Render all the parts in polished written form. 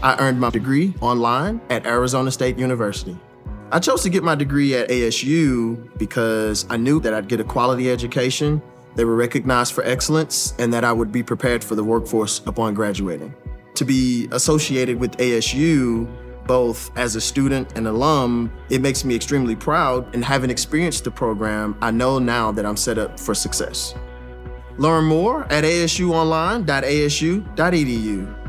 I earned my degree online at Arizona State University. I chose to get my degree at ASU because I knew that I'd get a quality education, they were recognized for excellence, and that I would be prepared for the workforce upon graduating. To be associated with ASU, both as a student and alum, it makes me extremely proud, and having experienced the program, I know now that I'm set up for success. Learn more at asuonline.asu.edu.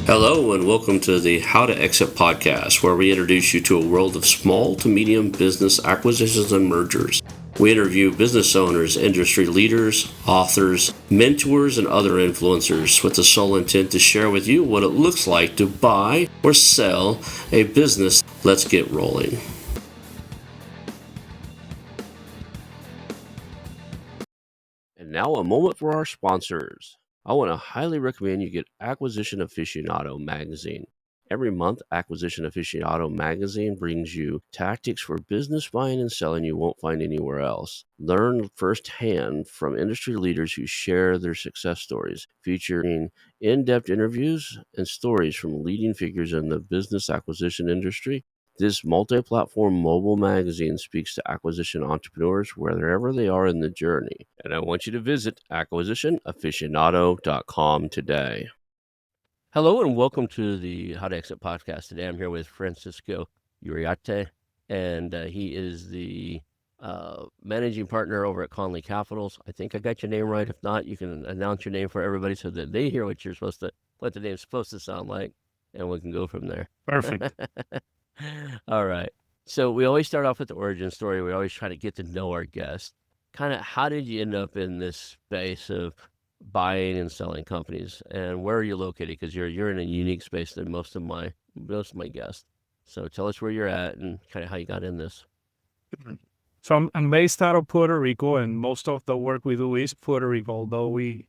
Hello and welcome to the How to Exit podcast, where we introduce you to a world of small to medium business acquisitions and mergers. We interview business owners, industry leaders, authors, mentors, and other influencers with the sole intent to share with you what it looks like to buy or sell a business. Let's get rolling. And now a moment for our sponsors. I want to highly recommend you get Acquisition Aficionado magazine. Every month, Acquisition Aficionado magazine brings you tactics for business buying and selling you won't find anywhere else. Learn firsthand from industry leaders who share their success stories, featuring in-depth interviews and stories from leading figures in the business acquisition industry. This multi-platform mobile magazine speaks to acquisition entrepreneurs wherever they are in the journey. And I want you to visit acquisitionaficionado.com today. Hello and welcome to the How to Exit podcast. Today I'm here with Francisco Uriarte, and he is the managing partner over at Connelly Capital. I think I got your name right. If not, you can announce your name for everybody so that they hear what the name's supposed to sound like, and we can go from there. Perfect. All right. So we always start off with the origin story. We always try to get to know our guest. Kind of, how did you end up in this space of buying and selling companies, and where are you located? Because you're in a unique space than most of my guests. So tell us where you're at and kind of how you got in this. So I'm based out of Puerto Rico, and most of the work we do is Puerto Rico, although we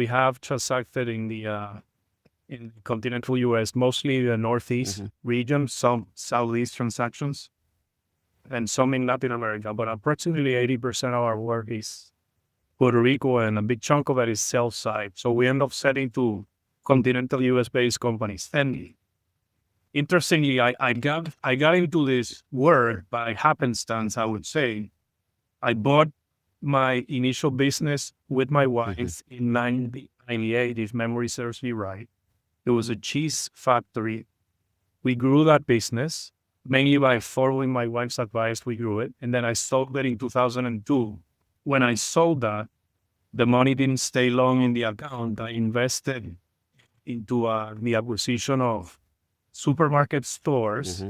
have transacted in the in continental U.S., mostly the Northeast region, some Southeast transactions, and some in Latin America. But approximately 80% of our work is Puerto Rico, and a big chunk of it is sell side. So we end up selling to continental U.S.-based companies. And interestingly, I got into this work by happenstance, I would say. I bought my initial business with my wife in 1998, if memory serves me right. It was a cheese factory. We grew that business, mainly by following my wife's advice. We grew it. And then I sold it in 2002. When I sold that, the money didn't stay long in the account. I invested into the acquisition of supermarket stores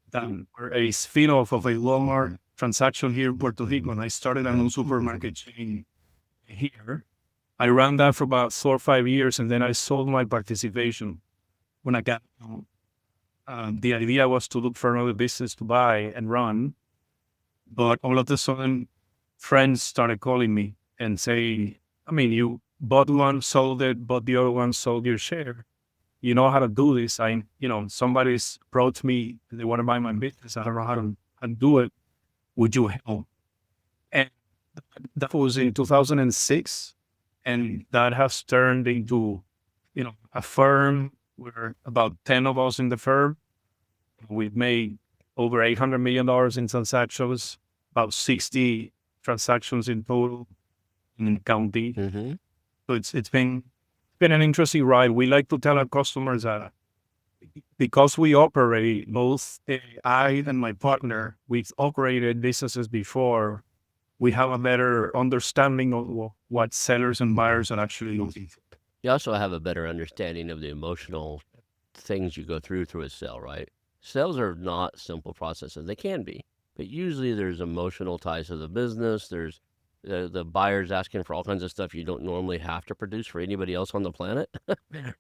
that were a spin-off of a Walmart transaction here in Puerto Rico. And I started a new supermarket chain here. I ran that for about 4 or 5 years, and then I sold my participation when I got home. The idea was to look for another business to buy and run. But all of a sudden, friends started calling me and say, I mean, you bought one, sold it, bought the other one, sold your share. You know how to do this. Somebody's approached me, they want to buy my business. I don't know how to do it. Would you help? And that was in 2006. And that has turned into, a firm. We're about 10 of us in the firm. We've made over $800 million in transactions, about 60 transactions in total in the county. So it's been an interesting ride. We like to tell our customers that because we operate, both I and my partner, we've operated businesses before. We have a better understanding of what sellers and buyers are actually looking for. You also have a better understanding of the emotional things you go through a sale, right? Sales are not simple processes. They can be, but usually there's emotional ties to the business. There's the buyers asking for all kinds of stuff you don't normally have to produce for anybody else on the planet,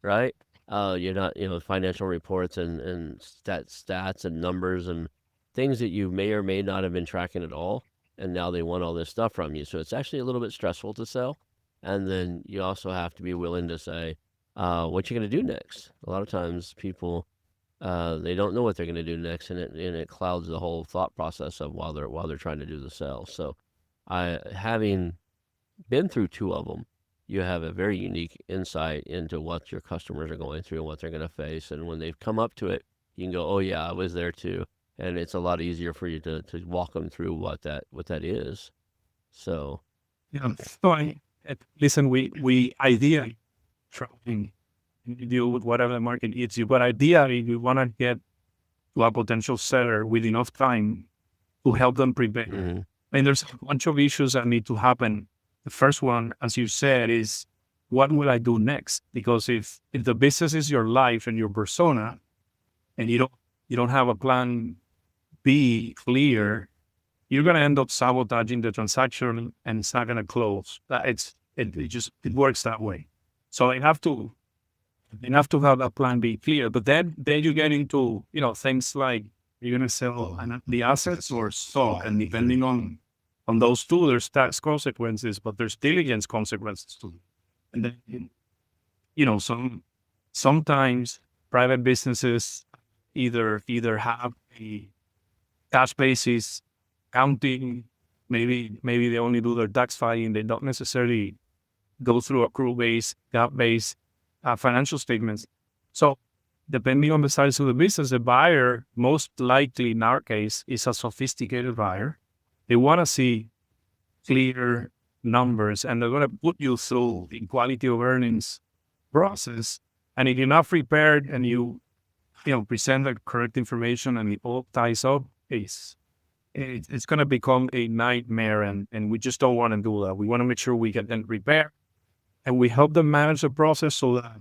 right? You're not, financial reports and stats and numbers and things that you may or may not have been tracking at all. And now they want all this stuff from you. So it's actually a little bit stressful to sell. And then you also have to be willing to say, what you're going to do next. A lot of times people, they don't know what they're going to do next, and it clouds the whole thought process of while they're trying to do the sale. So having been through two of them, you have a very unique insight into what your customers are going through and what they're going to face. And when they've come up to it, you can go, oh yeah, I was there too. And it's a lot easier for you to walk them through what that is. So, Yeah. So listen, we ideally trying to deal with whatever the market needs you, but ideally we want to get to a potential seller with enough time to help them prepare. mm-hmm. And there's a bunch of issues that need to happen. The first one, as you said, is what will I do next? Because if the business is your life and your persona, and you don't have a plan B clear, you're gonna end up sabotaging the transaction and it's not gonna close. It works that way. So you have to have that plan B clear. But then you get into things like you're gonna sell the assets or stock, and depending on those two, there's tax consequences, but there's diligence consequences too. And then sometimes private businesses either have a cash basis accounting. Maybe they only do their tax filing. They don't necessarily go through accrual-based, GAAP-based financial statements. So depending on the size of the business, the buyer, most likely in our case, is a sophisticated buyer. They want to see clear numbers, and they're going to put you through the quality of earnings process. And if you're not prepared and you present the correct information and it all ties up, it's going to become a nightmare, and we just don't want to do that. We want to make sure we get them prepared, and we help them manage the process so that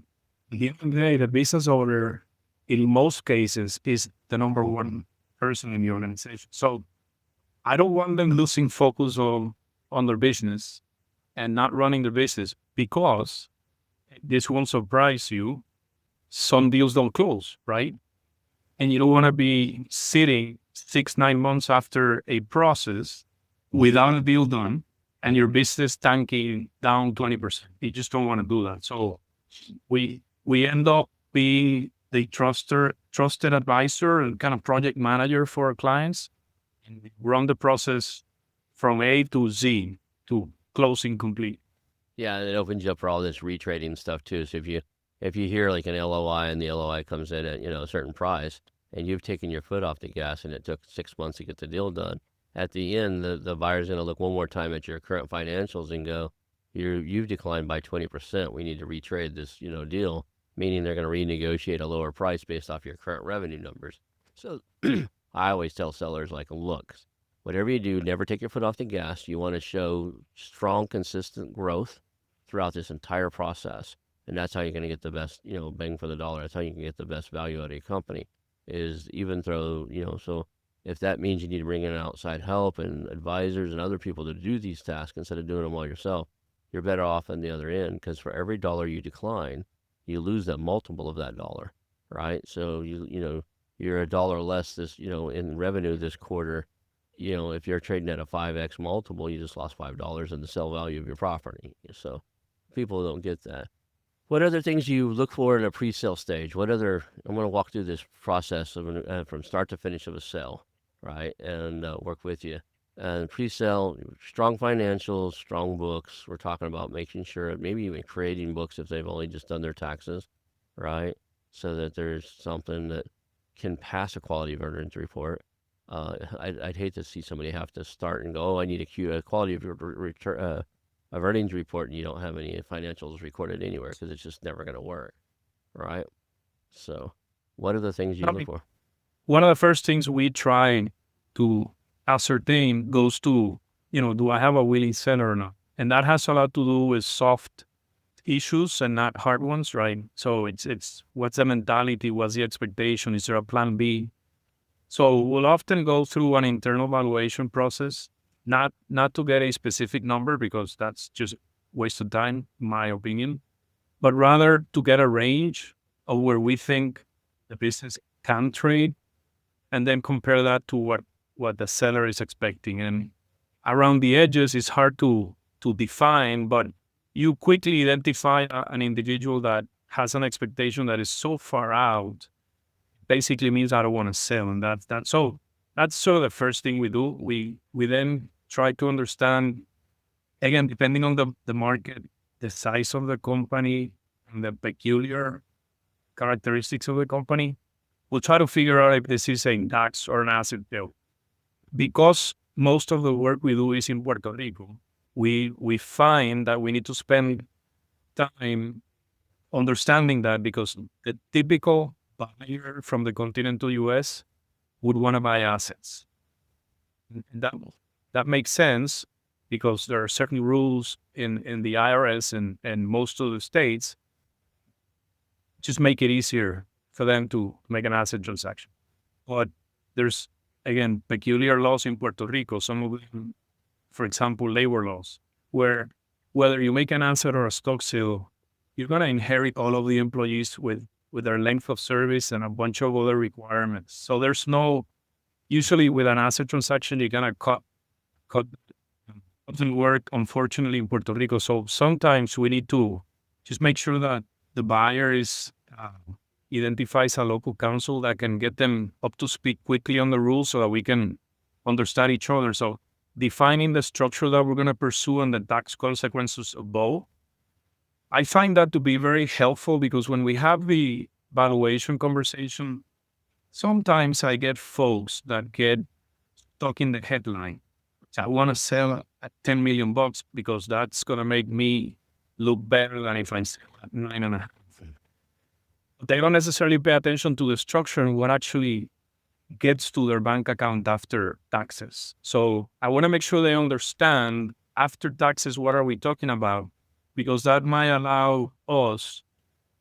at the end of the day, the business owner, in most cases, is the number one person in the organization. So I don't want them losing focus on their business and not running the business, because this won't surprise you. Some deals don't close, right? And you don't want to be sitting 6-9 months after a process without a deal done and your business tanking down 20%. You just don't want to do that. So we end up being the trusted advisor and kind of project manager for our clients, and we run the process from A to Z to closing complete. Yeah, and it opens you up for all this retrading stuff too. So if you hear like an LOI and the LOI comes in at a certain price, and you've taken your foot off the gas and it took 6 months to get the deal done, at the end the buyer's going to look one more time at your current financials and go, you've declined by 20%. We need to retrade this deal, meaning they're going to renegotiate a lower price based off your current revenue numbers. So I always tell sellers, like, look, whatever you do, never take your foot off the gas. You want to show strong, consistent growth throughout this entire process. And that's how you're going to get the best, bang for the dollar. That's how you can get the best value out of your company, is even though, so if that means you need to bring in outside help and advisors and other people to do these tasks instead of doing them all yourself, you're better off on the other end, because for every dollar you decline, you lose that multiple of that dollar, right? So you're a dollar less in revenue this quarter. If you're trading at a 5x multiple, you just lost $5 in the sell value of your property. So people don't get that. What other things do you look for in a pre-sale stage? I'm going to walk through this process from start to finish of a sale, right? And work with you. And pre-sale, strong financials, strong books. We're talking about making sure, maybe even creating books if they've only just done their taxes, right? So that there's something that can pass a quality of earnings report. I'd hate to see somebody have to start and go, I need a quality of earnings report, and you don't have any financials recorded anywhere, because it's just never going to work, right? So what are the things you look for? One of the first things we try to ascertain goes to, do I have a willing seller or not? And that has a lot to do with soft issues and not hard ones, right? So it's what's the mentality? What's the expectation? Is there a plan B? So we'll often go through an internal valuation process, not to get a specific number, because that's just waste of time, in my opinion, but rather to get a range of where we think the business can trade, and then compare that to what the seller is expecting. And around the edges, it's hard to define, but you quickly identify an individual that has an expectation that is so far out, basically means I don't want to sell. And that's sort of the first thing we do. We then try to understand again, depending on the market, the size of the company, and the peculiar characteristics of the company, we'll try to figure out if this is a tax or an asset deal. Because most of the work we do is in Puerto Rico, we find that we need to spend time understanding that, because the typical buyer from the continental US would want to buy assets. And that makes sense because there are certain rules in the IRS and most of the states just make it easier for them to make an asset transaction. But there's, again, peculiar laws in Puerto Rico, some of them, for example, labor laws, where whether you make an asset or a stock sale, you're going to inherit all of the employees with their length of service and a bunch of other requirements. So there's no, usually with an asset transaction, you're going to cut. Doesn't work, unfortunately, in Puerto Rico. So sometimes we need to just make sure that the buyer identifies a local counsel that can get them up to speed quickly on the rules so that we can understand each other. So defining the structure that we're going to pursue and the tax consequences of both, I find that to be very helpful, because when we have the valuation conversation, sometimes I get folks that get stuck in the headline. I want to sell at $10 million because that's going to make me look better than if I sell at 9.5. But they don't necessarily pay attention to the structure and what actually gets to their bank account after taxes. So I want to make sure they understand after taxes, what are we talking about? Because that might allow us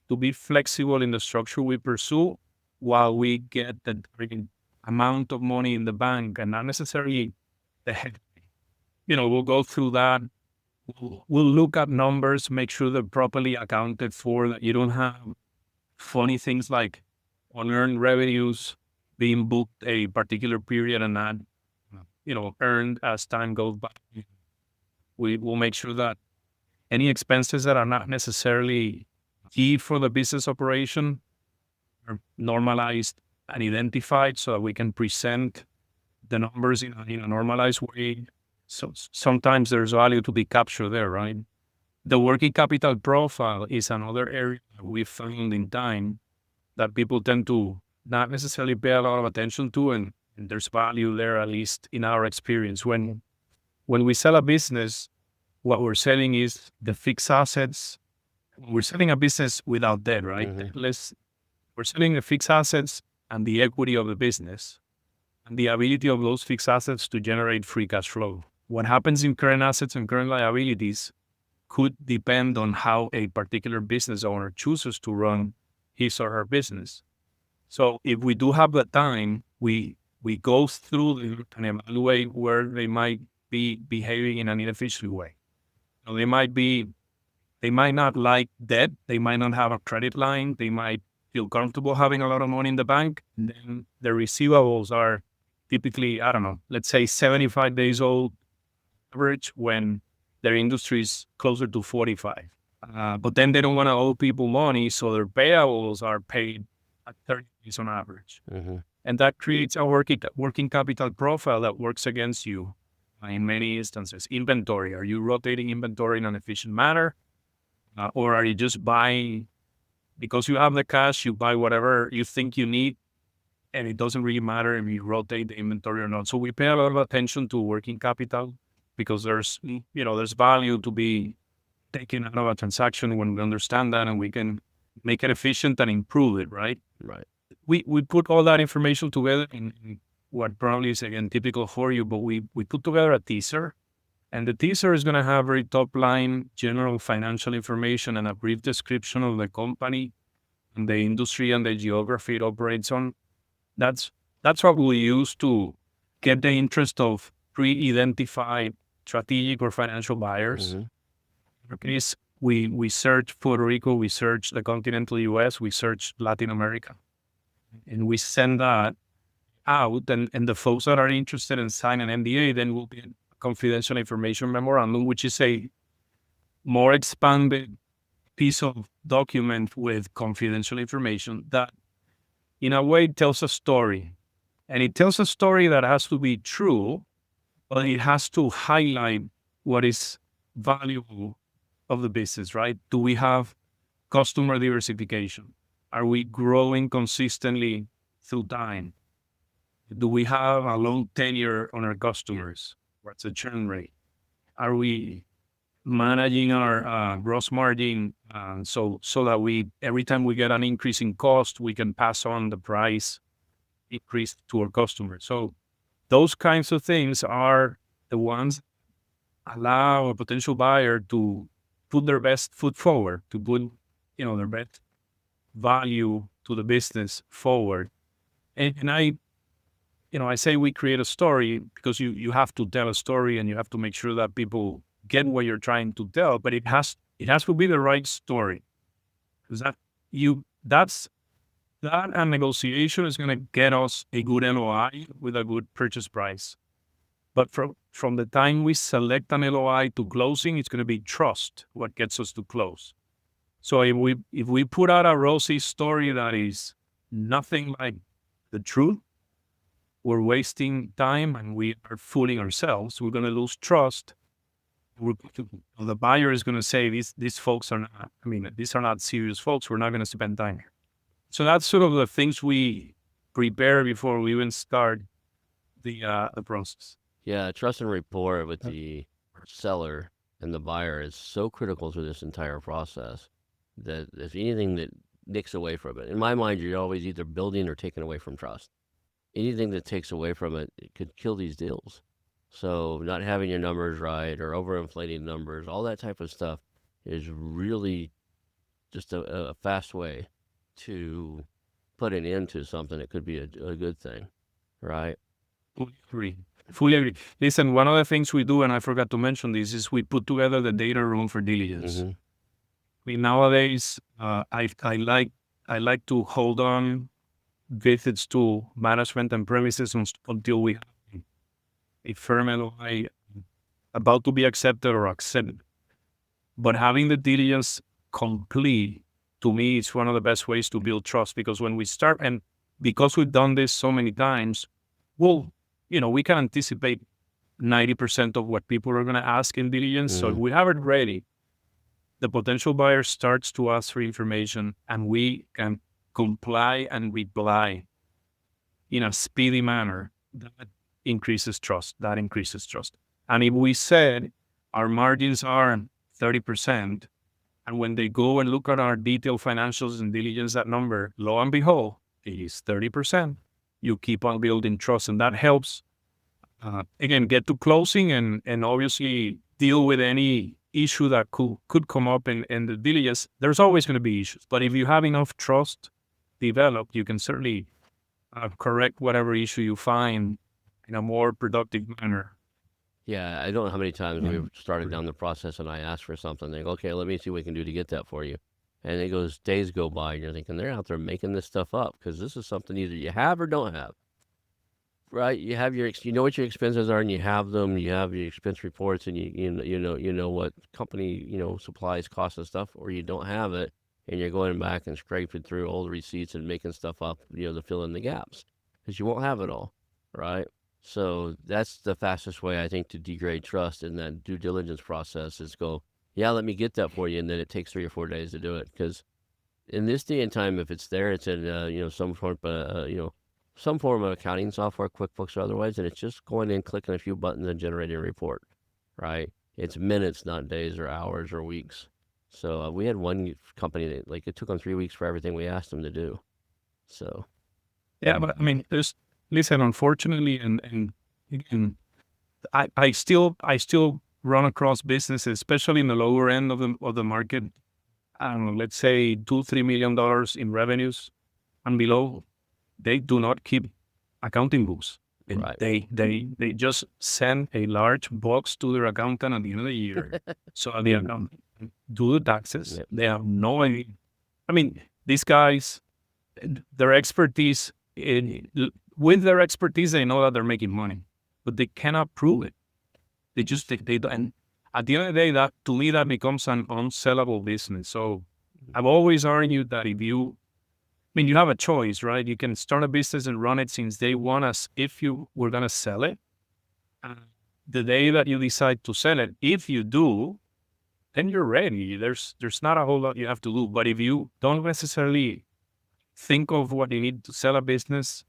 to be flexible in the structure we pursue while we get the amount of money in the bank and not necessarily the head. We'll go through that. We'll look at numbers, make sure they're properly accounted for, that you don't have funny things like unearned revenues being booked a particular period and not, earned as time goes by. We will make sure that any expenses that are not necessarily key for the business operation are normalized and identified so that we can present the numbers in a normalized way. So sometimes there's value to be captured there, right? The working capital profile is another area that we found in time that people tend to not necessarily pay a lot of attention to, and there's value there, at least in our experience. When we sell a business, what we're selling is the fixed assets. We're selling a business without debt, right? Mm-hmm. We're selling the fixed assets and the equity of the business and the ability of those fixed assets to generate free cash flow. What happens in current assets and current liabilities could depend on how a particular business owner chooses to run his or her business. So if we do have the time, we go through and evaluate where they might be behaving in an inefficient way. They might not like debt. They might not have a credit line. They might feel comfortable having a lot of money in the bank. And then the receivables are typically, let's say 75 days old average, when their industry is closer to 45. But then they don't want to owe people money, so their payables are paid at 30 days on average. Mm-hmm. And that creates a working capital profile that works against you in many instances. Inventory, are you rotating inventory in an efficient manner? Or are you just buying, because you have the cash, you buy whatever you think you need, and it doesn't really matter if you rotate the inventory or not. So we pay a lot of attention to working capital, because there's value to be taken out of a transaction when we understand that, and we can make it efficient and improve it, right? Right. We put all that information together in what probably is, again, typical for you, but we put together a teaser, and the teaser is going to have very top line general financial information and a brief description of the company and the industry and the geography it operates on. That's what we use to get the interest of pre-identified strategic or financial buyers. Mm-hmm. In our case, we search Puerto Rico, we search the continental US, we search Latin America, and we send that out. And the folks that are interested in signing an NDA then will get a confidential information memorandum, which is a more expanded piece of document with confidential information that, in a way, tells a story. And it tells a story that has to be true, but it has to highlight what is value of the business, right? Do we have customer diversification? Are we growing consistently through time? Do we have a long tenure on our customers? What's the churn rate? Are we managing our gross margin so that we every time we get an increase in cost, we can pass on the price increase to our customers? So those kinds of things are the ones allow a potential buyer to put their best foot forward, to put their best value to the business forward. And I say we create a story because you have to tell a story and you have to make sure that people get what you're trying to tell, but it has to be the right story. Because that and negotiation is going to get us a good LOI with a good purchase price. But from the time we select an LOI to closing, it's going to be trust what gets us to close. So if we put out a rosy story that is nothing like the truth, we're wasting time and we are fooling ourselves. We're going to lose trust. The buyer is going to say, these folks are not, these are not serious folks. We're not going to spend time here. So that's sort of the things we prepare before we even start the process. Yeah, trust and rapport with the seller and the buyer is so critical to this entire process that if anything that nicks away from it, in my mind, you're always either building or taking away from trust. Anything that takes away from it, it could kill these deals. So not having your numbers right or overinflating numbers, all that type of stuff is really just a fast way to put an end to something that could be a good thing, right? Fully agree. Listen, one of the things we do, and I forgot to mention this, is we put together the data room for diligence. Mm-hmm. Nowadays, I like to hold on visits to management and premises until we have a firm LOI about to be accepted or accepted. But having the diligence complete, to me, is one of the best ways to build trust, because when we start, and because we've done this so many times, we can anticipate 90% of what people are going to ask in diligence. So if we have it ready, the potential buyer starts to ask for information and we can comply and reply in a speedy manner. That increases trust. And if we said our margins are 30%, and when they go and look at our detailed financials and diligence that number, lo and behold, it is 30%. You keep on building trust, and that helps, again, get to closing and obviously deal with any issue that could come up in the diligence. There's always going to be issues, but if you have enough trust developed, you can certainly correct whatever issue you find in a more productive manner. Yeah, I don't know how many times we've started down the process and I ask for something. They go, okay, let me see what we can do to get that for you. And it goes, days go by and you're thinking, they're out there making this stuff up because this is something either you have or don't have. Right? You have you know what your expenses are and you have them. You have your expense reports and you know what company, supplies cost and stuff, or you don't have it and you're going back and scraping through old receipts and making stuff up, to fill in the gaps because you won't have it all. Right? So that's the fastest way, I think, to degrade trust in that due diligence process is go, yeah, let me get that for you. And then it takes 3 or 4 days to do it. Because in this day and time, if it's there, it's in, some form of accounting software, QuickBooks or otherwise, and it's just going in, clicking a few buttons and generating a report, right? It's minutes, not days or hours or weeks. So we had one company that, it took them 3 weeks for everything we asked them to do. So. Yeah, but listen, unfortunately, and again, I still run across businesses, especially in the lower end of the market. I don't know, let's say $2-3 million in revenues and below. They do not keep accounting books. Right. They just send a large box to their accountant at the end of the year. So the accountant do the taxes. Yep. They have no idea. These guys, their expertise. With their expertise, they know that they're making money, but they cannot prove it. They don't. And at the end of the day, that to me that becomes an unsellable business. So I've always argued that if you have a choice, right? You can start a business and run it since day one as if you were going to sell it. The day that you decide to sell it, if you do, then you're ready. There's not a whole lot you have to do. But if you don't necessarily think of what you need to sell a business,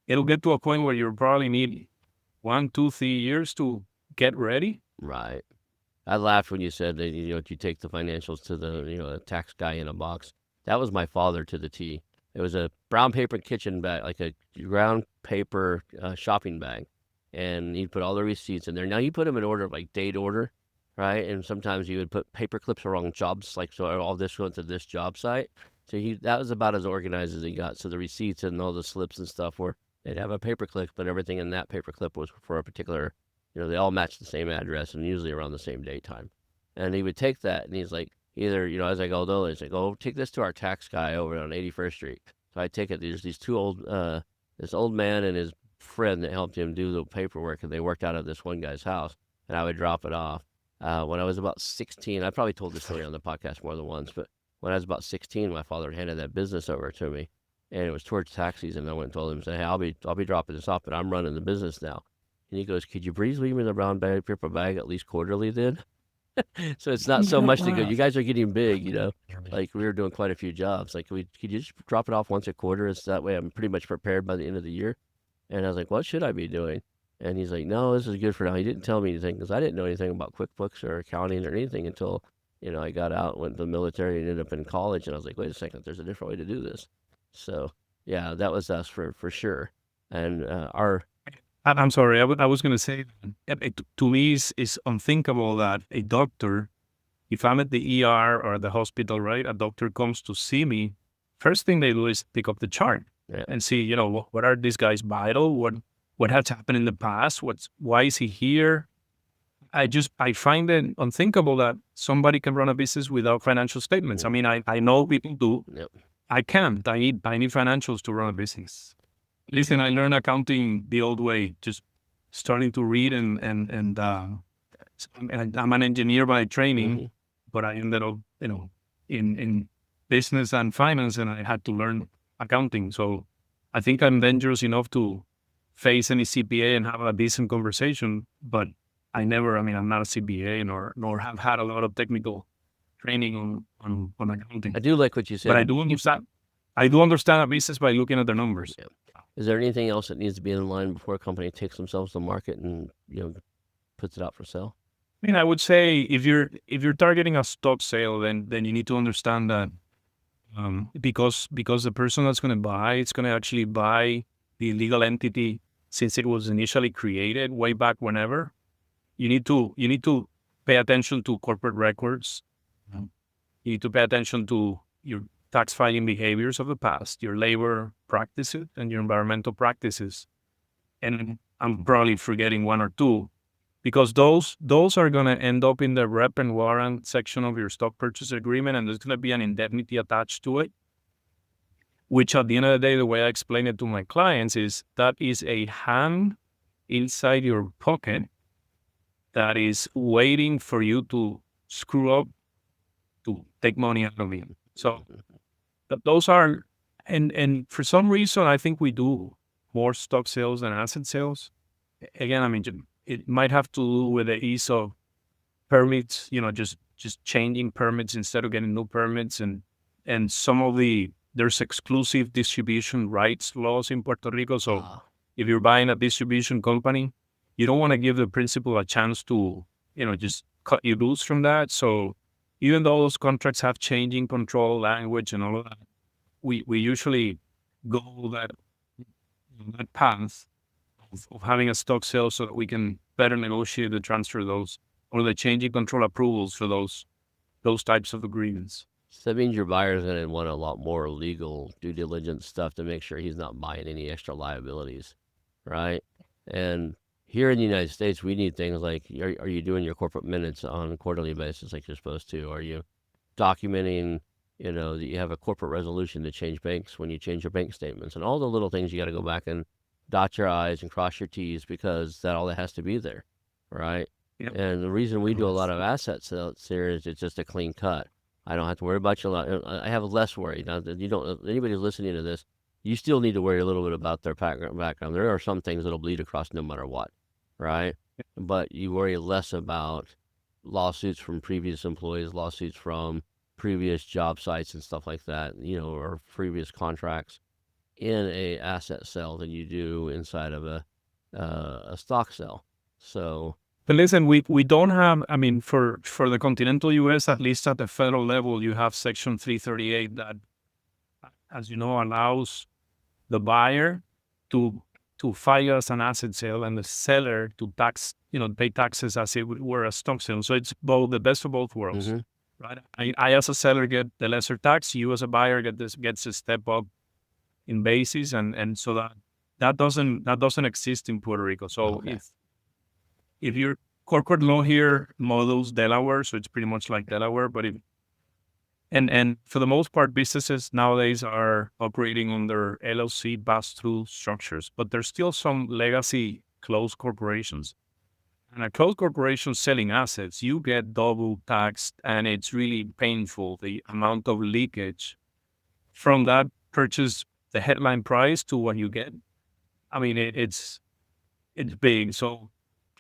it'll get to a point where you probably need 1, 2, 3 years to get ready. Right. I laughed when you said that, you take the financials to the tax guy in a box. That was my father to the T. It was a brown paper kitchen bag, like a brown paper shopping bag. And he'd put all the receipts in there. Now, he put them in order, like date order, right? And sometimes he would put paper clips around jobs, like, so all this went to this job site. So that was about as organized as he got. So the receipts and all the slips and stuff they'd have a paper clip, but everything in that paper clip was for a particular, they all matched the same address and usually around the same date time. And he would take that and he's like, either, as I go, he's like, oh, take this to our tax guy over on 81st Street. So I take it. There's these two this old man and his friend that helped him do the paperwork, and they worked out of this one guy's house, and I would drop it off. When I was about 16, I probably told this story on the podcast more than once, but when I was about 16, my father handed that business over to me, and it was towards tax season. I went and told him, hey, I'll be dropping this off, but I'm running the business now. And he goes, could you please leave me the brown paper bag at least quarterly then? So it's not so much to go, you guys are getting big, like we were doing quite a few jobs. Like, could you just drop it off once a quarter? It's that way I'm pretty much prepared by the end of the year. And I was like, what should I be doing? And he's like, no, this is good for now. He didn't tell me anything because I didn't know anything about QuickBooks or accounting or anything until, I got out, went to the military and ended up in college. And I was like, wait a second, there's a different way to do this. So, yeah, that was us for sure. And I'm sorry, I was going to say, to me, it's unthinkable that a doctor, if I'm at the ER or the hospital, right, a doctor comes to see me, first thing they do is pick up the chart and see, what are these guys vital? What has happened in the past? Why is he here? I find it unthinkable that somebody can run a business without financial statements. I mean, I know people do. Yep. I can't. I need financials to run a business. Listen, I learned accounting the old way, just starting to read and I'm an engineer by training, but I ended up, in business and finance, and I had to learn accounting. So I think I'm dangerous enough to face any CPA and have a decent conversation, but I'm not a CPA nor have had a lot of technical training on accounting. I do like what you said. But I do understand a business by looking at the numbers. Yeah. Is there anything else that needs to be in line before a company takes themselves to market and puts it out for sale? I would say if you're targeting a stock sale, then you need to understand that because the person that's going to buy, it's going to actually buy the legal entity since it was initially created way back whenever. You need to pay attention to corporate records. You need to pay attention to your tax filing behaviors of the past, your labor practices, and your environmental practices. And I'm probably forgetting one or two, because those are going to end up in the rep and warrant section of your stock purchase agreement, and there's going to be an indemnity attached to it, which at the end of the day, the way I explain it to my clients is that is a hand inside your pocket that is waiting for you to screw up to take money out of it. So those are, and for some reason, I think we do more stock sales than asset sales. Again, it might have to do with the ease of permits, just changing permits instead of getting new permits, and some of there's exclusive distribution rights laws in Puerto Rico. So if you're buying a distribution company, you don't want to give the principal a chance to, just cut you loose from that. So even though those contracts have changing control language and all of that, we usually go that path of having a stock sale so that we can better negotiate the transfer of those or the changing control approvals for those types of agreements. So that means your buyer's going to want a lot more legal due diligence stuff to make sure he's not buying any extra liabilities, right? And here in the United States, we need things like, are you doing your corporate minutes on a quarterly basis like you're supposed to? Are you documenting, that you have a corporate resolution to change banks when you change your bank statements? And all the little things you got to go back and dot your I's and cross your T's, because all that has to be there, right? Yep. And the reason we do a lot of asset sales here is it's just a clean cut. I don't have to worry about you a lot. I have less worry. Now, anybody who's listening to this, you still need to worry a little bit about their background. There are some things that'll bleed across no matter what, right? But you worry less about, lawsuits from previous employees, lawsuits from previous job sites and stuff like that, or previous contracts in a asset sale than you do inside of a stock sale. So, But listen, we don't have, I mean, for the continental U.S., at least at the federal level, you have Section 338 that, as you know, allows the buyer to file as an asset sale and the seller to pay taxes as it were a stock sale. So it's both the best of both worlds, mm-hmm. right? I as a seller get the lesser tax. You as a buyer gets a step up in basis, and so that doesn't exist in Puerto Rico. So Okay. if your corporate law here models Delaware, so it's pretty much like Delaware, but and for the most part, businesses nowadays are operating under LLC pass-through structures, but there's still some legacy closed corporations. And a closed corporation selling assets, you get double taxed, and it's really painful, the amount of leakage from that purchase, the headline price to what you get. I mean, it's big. So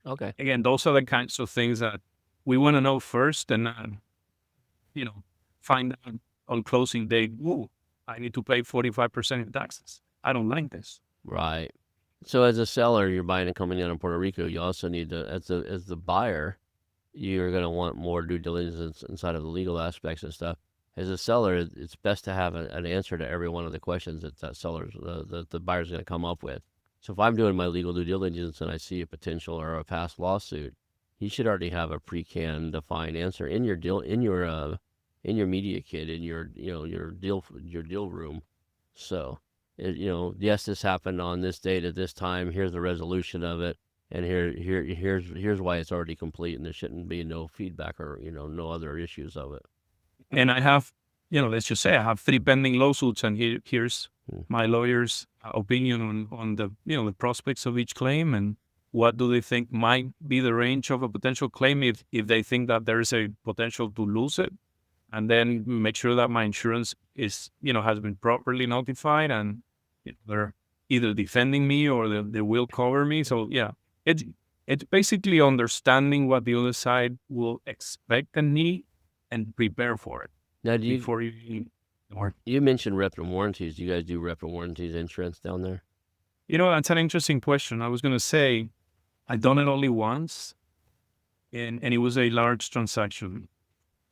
Okay. again, those are the kinds of things that we want to know first, and find out on closing day, ooh, I need to pay 45% in taxes. I don't like this. Right. So as a seller, you're buying a company out in Puerto Rico. You also need to, as the buyer, you're going to want more due diligence inside of the legal aspects and stuff. As a seller, it's best to have an answer to every one of the questions that seller's the buyer's going to come up with. So if I'm doing my legal due diligence and I see a potential or a past lawsuit, you should already have a pre-canned defined answer in your deal in your media kit, in your your deal room. So yes, this happened on this date at this time. Here's the resolution of it, and here's why it's already complete, and there shouldn't be no feedback or no other issues of it. And I have, let's just say I have 3 pending lawsuits, and here's my lawyer's opinion on the the prospects of each claim and what do they think might be the range of a potential claim if they think that there is a potential to lose it, and then make sure that my insurance is has been properly notified and they're either defending me or they will cover me. So yeah, it's basically understanding what the other side will expect and need and prepare for it Now, before you. You mentioned rep and warranties. Do you guys do rep and warranties insurance down there? That's an interesting question. I was going to say I've done it only once, and it was a large transaction.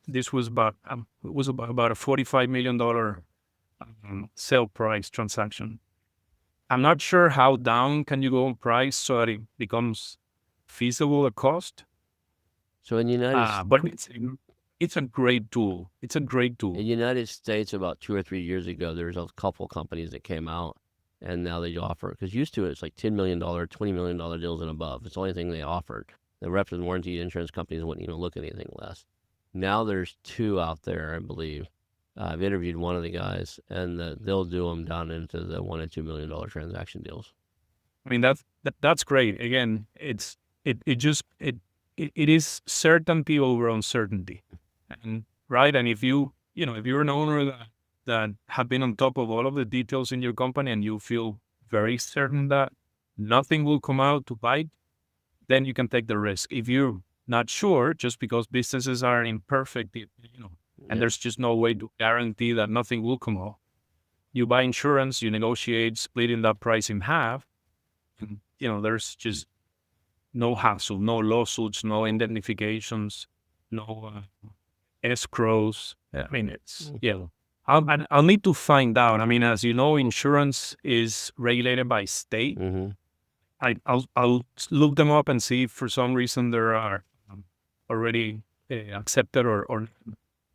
This was about a $45 million sale price transaction. I'm not sure how down can you go on price so that it becomes feasible at cost. So in the United But it's a great tool. It's a great tool. In the United States, about 2 or 3 years ago, there was a couple companies that came out, and now they offer, because used to it's like $10 million, $20 million deals and above. It's the only thing they offered. The reps and warranty insurance companies wouldn't even look at anything less. Now there's 2 out there, I believe. I've interviewed one of the guys, and they'll do them down into the $1 and $2 million transaction deals. I mean, that's great. Again, it is certainty over uncertainty, and right. And if you're an owner that have been on top of all of the details in your company, and you feel very certain that nothing will come out to bite, then you can take the risk. If you're not sure, just because businesses are imperfect, and there's just no way to guarantee that nothing will come out, you buy insurance, you negotiate splitting that price in half, and there's just no hassle, no lawsuits, no indemnifications, no escrows. I mean, it's I'll need to find out. I mean, as you know, insurance is regulated by state. Mm-hmm. I'll look them up and see if for some reason there are already accepted or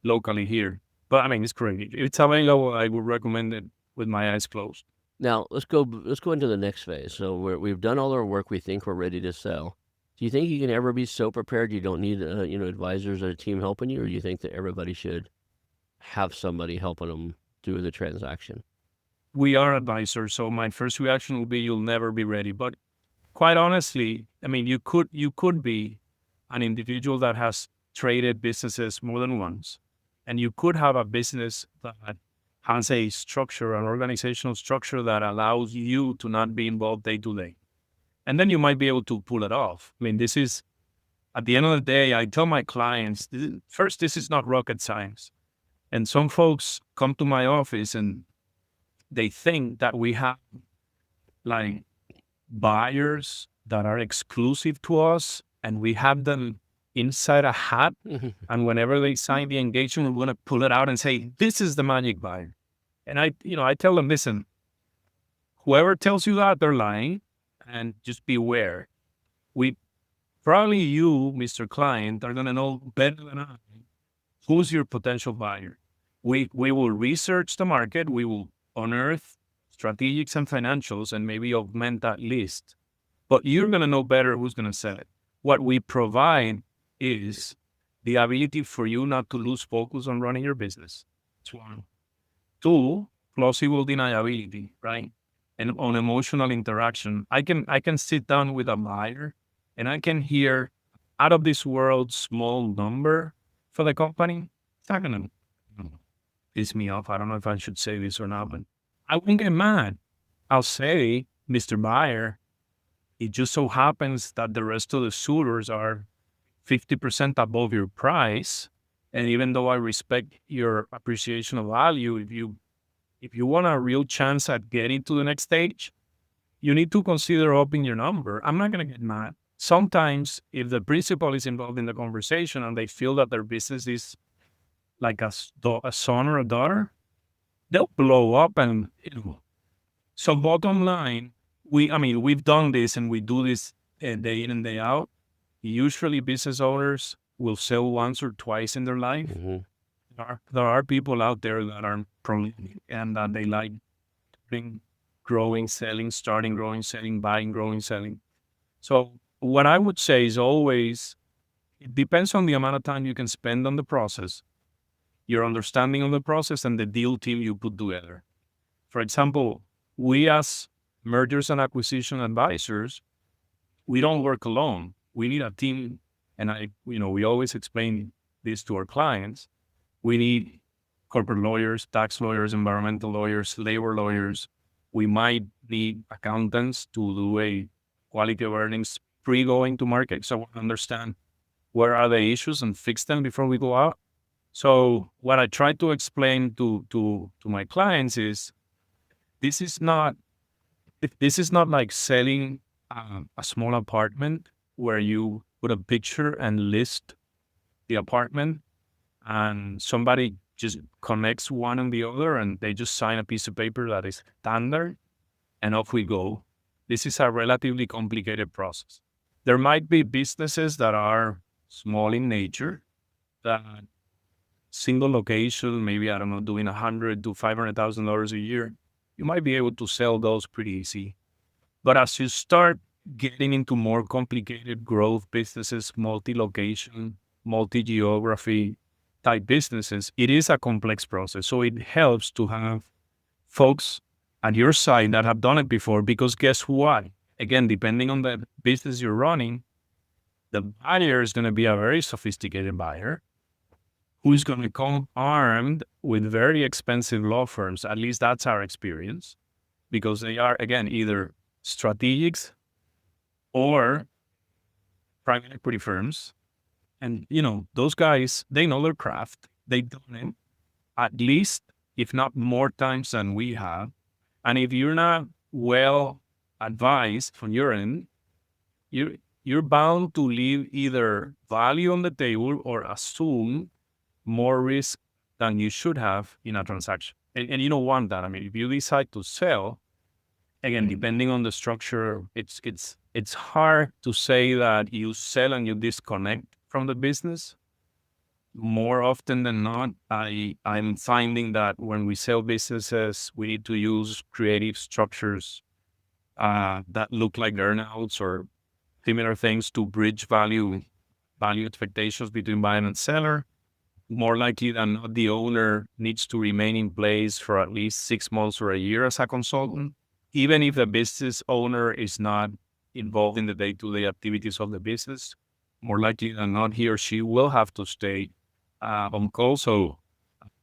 locally here. But I mean, it's great. If it's available, I would recommend it with my eyes closed. Now let's go into the next phase. So we've done all our work. We think we're ready to sell. Do you think you can ever be so prepared you don't need advisors or a team helping you, or do you think that everybody should have somebody helping them do the transaction? We are advisors, so my first reaction will be you'll never be ready. But quite honestly, I mean, you could be an individual that has traded businesses more than once, and you could have a business that has a structure, an organizational structure that allows you to not be involved day to day. And then you might be able to pull it off. I mean, this is at the end of the day, I tell my clients, first, this is not rocket science. And some folks come to my office and they think that we have like buyers that are exclusive to us and we have them inside a hat. And whenever they sign the engagement, we're going to pull it out and say, this is the magic buyer. And I tell them, listen, whoever tells you that, they're lying, and just beware. Probably you, Mr. Client, are going to know better than I who's your potential buyer. We will research the market. We will unearth strategics and financials and maybe augment that list. But you're going to know better who's going to sell it. What we provide is the ability for you not to lose focus on running your business. That's one. Two, plausible deniability, right? And on emotional interaction. I can sit down with a buyer and I can hear out of this world small number for the company. It's not going to piss me off. I don't know if I should say this or not, but I won't get mad. I'll say, Mr. Buyer, it just so happens that the rest of the suitors are 50% above your price. And even though I respect your appreciation of value, if you want a real chance at getting to the next stage, you need to consider upping your number. I'm not going to get mad. Sometimes if the principal is involved in the conversation and they feel that their business is like a son or a daughter, they'll blow up. And so bottom line, we've done this and we do this day in and day out. Usually business owners will sell once or twice in their life. There are people out there that are prolific and that they like growing, selling, starting, growing, selling, buying, growing, selling. So what I would say is always, it depends on the amount of time you can spend on the process, your understanding of the process, and the deal team you put together. For example, we as mergers and acquisition advisors, we don't work alone. We need a team, and we always explain this to our clients. We need corporate lawyers, tax lawyers, environmental lawyers, labor lawyers. We might need accountants to do a quality of earnings pre-going to market, so we understand where are the issues and fix them before we go out. So what I try to explain to my clients is this is not like selling a small apartment where you put a picture and list the apartment and somebody just connects one and the other and they just sign a piece of paper that is standard and off we go. This is a relatively complicated process. There might be businesses that are small in nature, that single location, maybe, I don't know, doing $100,000 to $500,000 a year. You might be able to sell those pretty easy. But as you start getting into more complicated growth businesses, multi-location, multi-geography type businesses, it is a complex process. So it helps to have folks at your side that have done it before, because guess what? Again, depending on the business you're running, the buyer is going to be a very sophisticated buyer who's going to come armed with very expensive law firms. At least that's our experience, because they are, again, either strategics or private equity firms. And, those guys, they know their craft. They've done it at least, if not more times than we have. And if you're not well advised from your end, you're bound to leave either value on the table or assume more risk than you should have in a transaction. And you don't want that. If you decide to sell, again, depending on the structure, it's hard to say that you sell and you disconnect from the business. More often than not, I'm finding that when we sell businesses, we need to use creative structures that look like earnouts or similar things to bridge value expectations between buyer and seller. More likely than not, the owner needs to remain in place for at least 6 months or a year as a consultant, even if the business owner is not involved in the day-to-day activities of the business. More likely than not, he or she will have to stay on call. So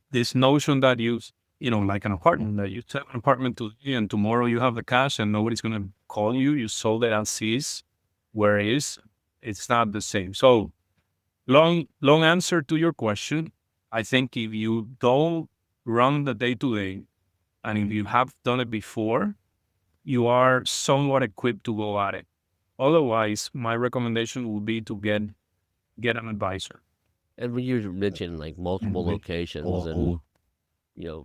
this notion that like an apartment, that you sell an apartment today and tomorrow you have the cash and nobody's going to call you, you sold it as is, where it is. It's not the same. So long answer to your question. I think if you don't run the day-to-day, and if you have done it before, you are somewhat equipped to go at it. Otherwise, my recommendation would be to get an advisor. And when you mentioned like multiple locations and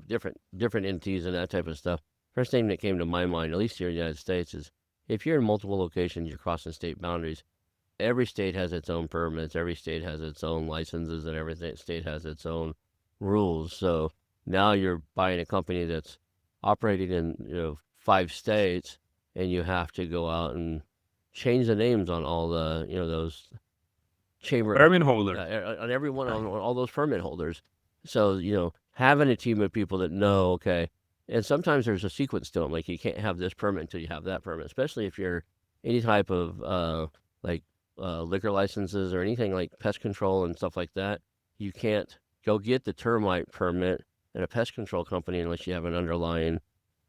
different entities and that type of stuff, first thing that came to my mind, at least here in the United States, is if you're in multiple locations, you're crossing state boundaries. Every state has its own permits. Every state has its own licenses, and every state has its own rules. So now you're buying a company that's operating in 5 states, and you have to go out and change the names on all the those chamber Permit holder. on every one on all those permit holders. So having a team of people that know, okay, and sometimes there's a sequence to them. Like you can't have this permit until you have that permit, especially if you're any type of liquor licenses or anything like pest control and stuff like that. You can't go get the termite permit in a pest control company unless you have an underlying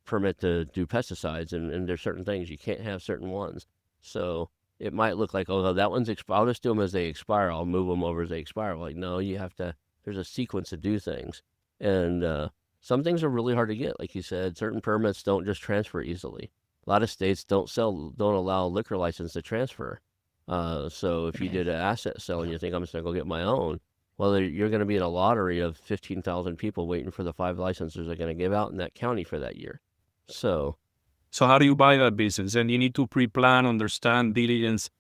permit to do pesticides, and there's certain things you can't have certain ones. So it might look like, oh, that one's expired. I'll just do them as they expire. I'll move them over as they expire. Like, no, you have to. There's a sequence to do things, and some things are really hard to get. Like you said, certain permits don't just transfer easily. A lot of states don't allow liquor license to transfer. So if you did an asset sale and you think I'm just gonna go get my own, well, you're going to be in a lottery of 15,000 people waiting for the 5 licenses they're going to give out in that county for that year. So how do you buy that business? And you need to pre-plan, understand, diligence.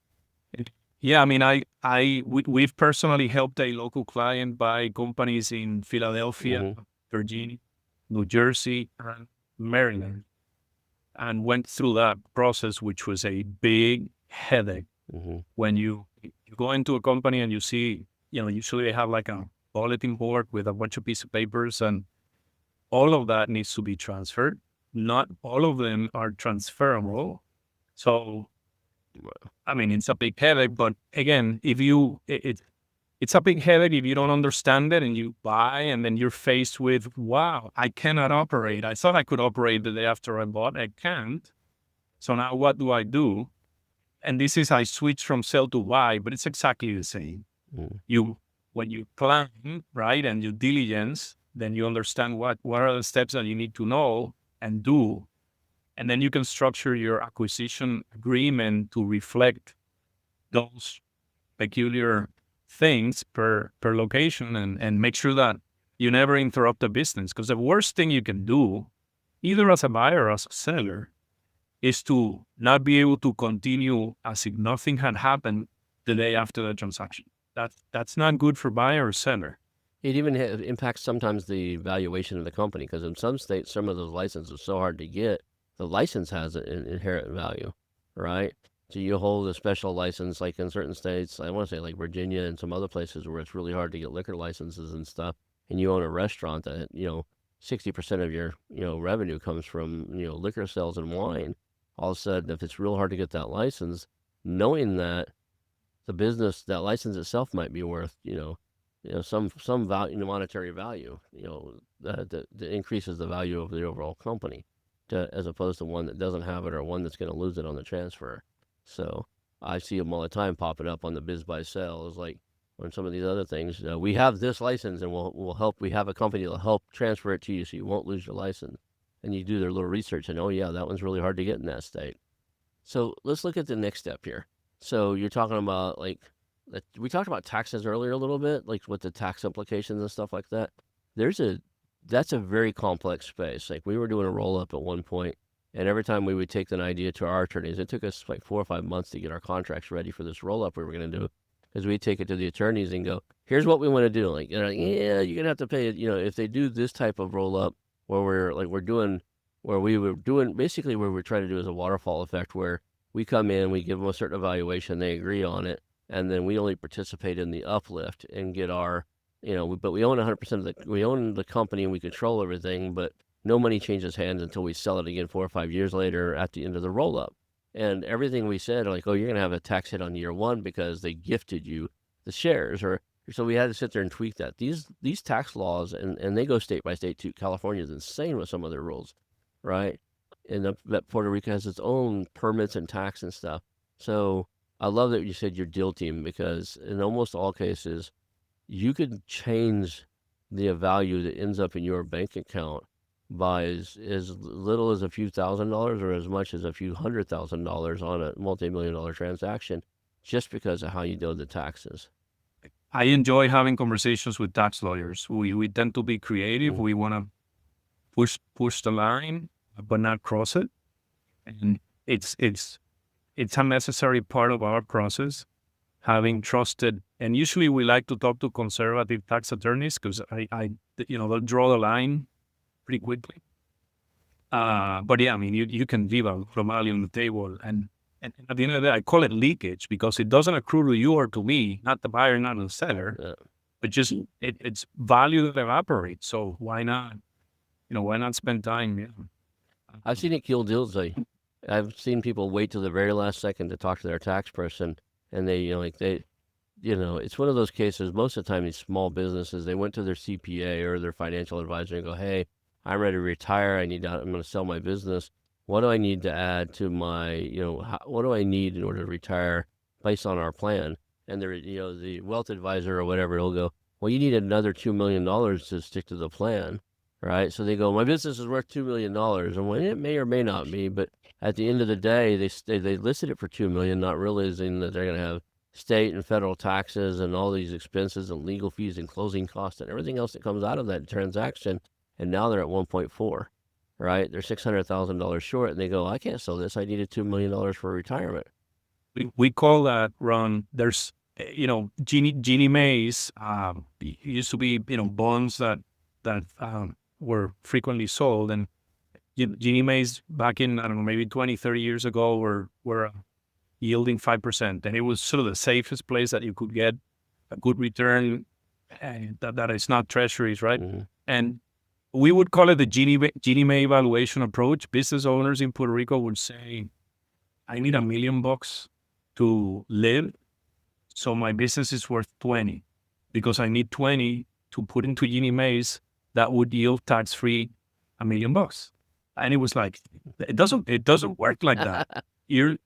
Yeah, I mean, we've personally helped a local client buy companies in Philadelphia, Virginia, New Jersey, and Maryland, and went through that process, which was a big headache. When you go into a company and you see, usually they have like a bulletin board with a bunch of pieces of papers, and all of that needs to be transferred. Not all of them are transferable. So, I mean, it's a big headache, but again, it's a big headache if you don't understand it and you buy, and then you're faced with, wow, I cannot operate. I thought I could operate the day after I bought. I can't. So now what do I do? And this is, I switch from sell to buy, but it's exactly the same. When you plan, right, and you diligence, then you understand what are the steps that you need to know and do. And then you can structure your acquisition agreement to reflect those peculiar things per location, and make sure that you never interrupt the business. Because the worst thing you can do, either as a buyer or as a seller, is to not be able to continue as if nothing had happened the day after the transaction. That's not good for buyer or seller. It even impacts sometimes the valuation of the company, because in some states, some of those licenses are so hard to get. The license has an inherent value, right? So you hold a special license, like in certain states, I want to say like Virginia and some other places where it's really hard to get liquor licenses and stuff, and you own a restaurant that, 60% of your, revenue comes from, liquor sales and wine. All of a sudden, if it's real hard to get that license, knowing that the business, that license itself might be worth, some value, monetary value, that increases the value of the overall company, as opposed to one that doesn't have it or one that's going to lose it on the transfer. So I see them all the time popping up on the biz buy sell. It's like on some of these other things, we have this license and we'll help. We have a company that'll help transfer it to you so you won't lose your license. And you do their little research and, oh yeah, that one's really hard to get in that state. So let's look at the next step here. So you're talking about we talked about taxes earlier a little bit, like with the tax implications and stuff like that. That's a very complex space. Like we were doing a roll up at one point, and every time we would take an idea to our attorneys, it took us like 4 or 5 months to get our contracts ready for this roll up we were going to do, because we'd take it to the attorneys and go, here's what we want to do. Like, they're like, yeah, you're going to have to pay it. If they do this type of roll up where we were doing basically where we're trying to do is a waterfall effect, where we come in, we give them a certain evaluation, they agree on it, and then we only participate in the uplift and get our, but we own 100% we own the company and we control everything, but no money changes hands until we sell it again 4 or 5 years later at the end of the roll up. And everything we said, like, oh, you're going to have a tax hit on year one because they gifted you the shares, so we had to sit there and tweak that. These tax laws, and they go state by state too. California is insane with some of their rules, right? And that Puerto Rico has its own permits and tax and stuff. So I love that you said your deal team, because in almost all cases, you could change the value that ends up in your bank account by as little as a few $1,000s or as much as a few $100,000 on a multi-million-dollar transaction, just because of how you do the taxes. I enjoy having conversations with tax lawyers. We tend to be creative. Mm. We want to push the line, but not cross it. And it's a necessary part of our process, having trusted. And usually we like to talk to conservative tax attorneys because they'll draw the line pretty quickly. But yeah, I mean, you can leave a lot of value on the table. And at the end of the day, I call it leakage because it doesn't accrue to you or to me, not the buyer, not the seller, but just it's value that evaporates. So why not? Why not spend time? Yeah. I've seen it kill deals. I've seen people wait till the very last second to talk to their tax person, and it's one of those cases. Most of the time, these small businesses, they went to their CPA or their financial advisor and go, "Hey, I'm ready to retire. I'm going to sell my business. What do I need to add to my, what do I need in order to retire based on our plan?" And the wealth advisor or whatever, he'll go, "Well, you need another $2 million to stick to the plan." Right? So they go, "My business is worth $2 million. And when it may or may not be, but at the end of the day, they listed it for $2 million, not realizing that they're going to have state and federal taxes and all these expenses and legal fees and closing costs and everything else that comes out of that transaction. And now they're at 1.4, right? They're $600,000 short, and they go, "I can't sell this. I needed $2 million for retirement." We call that, Ron. There's Ginnie Mae's used to be bonds that were frequently sold, and Ginnie Mae's back in, I don't know, maybe 20, 30 years ago were yielding 5%, and it was sort of the safest place that you could get a good return, and that is not treasuries, right? Mm-hmm. And we would call it the Ginnie Mae valuation approach. Business owners in Puerto Rico would say, "I need $1 million to live, so my business is worth 20 because I need 20 to put into Ginnie Mae's that would yield tax-free $1 million." And it was like, it doesn't work like that. You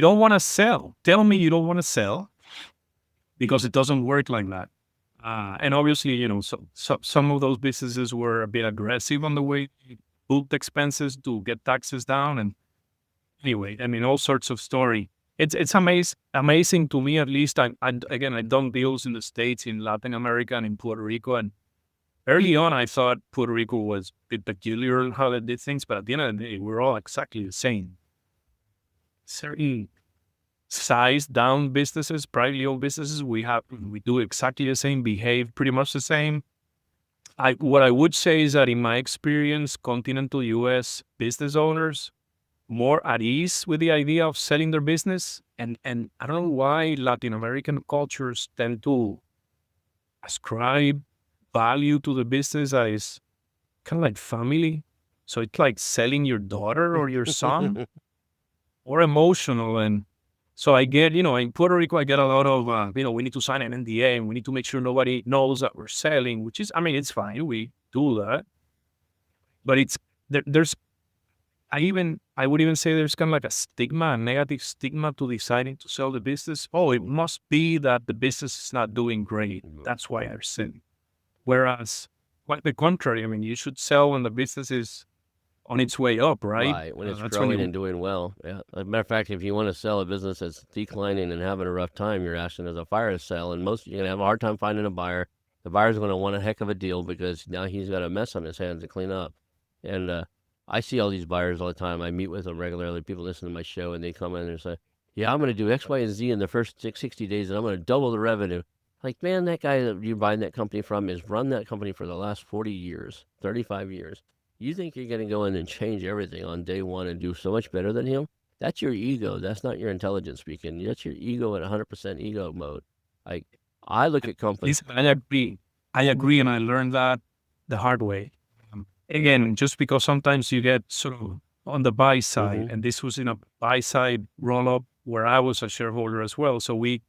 don't want to sell. Tell me you don't want to sell, because it doesn't work like that. And obviously, so some of those businesses were a bit aggressive on the way they booked expenses to get taxes down. And anyway, I mean, all sorts of story. It's amazing to me, at least. I've done deals in the States, in Latin America, and in Puerto Rico. And early on, I thought Puerto Rico was a bit peculiar in how they did things, but at the end of the day, we're all exactly the same. Certain size down businesses, privately owned businesses, we do exactly the same, behave pretty much the same. What I would say is that in my experience, continental U.S. business owners more at ease with the idea of selling their business, and I don't know why Latin American cultures tend to ascribe value to the business as kind of like family. So it's like selling your daughter or your son, or emotional. And so I get, in Puerto Rico, I get a lot of, we need to sign an NDA and we need to make sure nobody knows that we're selling, which is, I mean, it's fine. We do that. But there's, I would even say there's kind of like a negative stigma to deciding to sell the business. Oh, it must be that the business is not doing great. That's why they're selling. Whereas, quite the contrary, I mean, you should sell when the business is on its way up, right? Right, when it's growing and doing well. Yeah. As a matter of fact, if you want to sell a business that's declining and having a rough time, you're asking as a fire to sell, and you're going to have a hard time finding a buyer. The buyer's going to want a heck of a deal because now he's got a mess on his hands to clean up. And I see all these buyers all the time. I meet with them regularly. People listen to my show, and they come in and say, "Yeah, I'm going to do X, Y, and Z in the first 60 days, and I'm going to double the revenue." Like, man, that guy that you're buying that company from has run that company for the last 40 years, 35 years. You think you're going to go in and change everything on day one and do so much better than him? That's your ego. That's not your intelligence speaking. That's your ego in 100% ego mode. Like, I look at companies. I agree, and I learned that the hard way. Again, just because sometimes you get sort of on the buy side, and this was in a buy side roll-up where I was a shareholder as well. So you